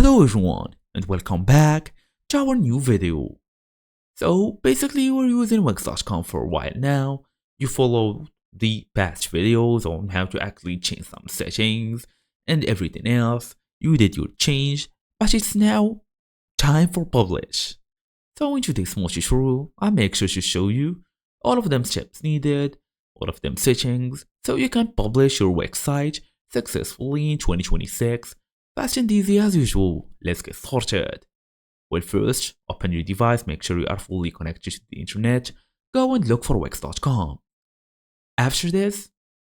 Hello everyone and welcome back to our new video. So basically we're using Wix.com for a while now. You followed the past videos on how to actually change some settings and everything else. You did your change, but it's now time for publish. So in today's small tutorial, I make sure to show you all of them steps needed, all of them settings, so you can publish your website successfully in 2026. Fast and easy as usual. Let's get started. Well, first, open your device, make sure you are fully connected to the internet. Go and look for Wix.com. After this,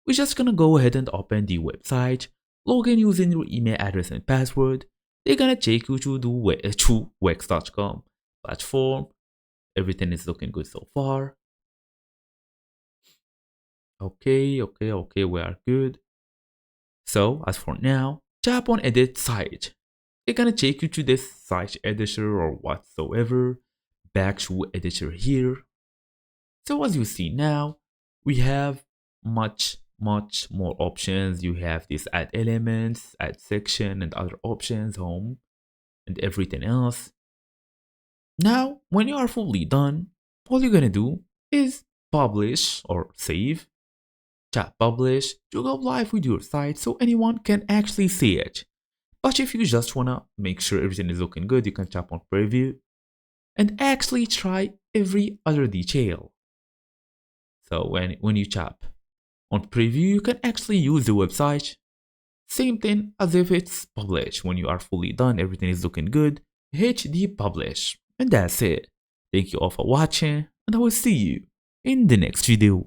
we're just gonna go ahead and open the website, log in using your email address and password. They're gonna take you to Wix.com platform. Everything is looking good so far. Okay, we are good. So, as for now, tap on edit site. They're gonna take you to this site editor or whatsoever. Back to editor here. So as you see now, we have much more options. You have this add elements, add section and other options, home and everything else. Now, when you are fully done, all you're gonna do is publish or save. Tap publish to go live with your site so anyone can actually see it. But if you just wanna make sure everything is looking good, you can tap on preview and actually try every other detail. So when you tap on preview, you can actually use the website. Same thing as if it's published. When you are fully done, everything is looking good, hit the publish. And that's it. Thank you all for watching, and I will see you in the next video.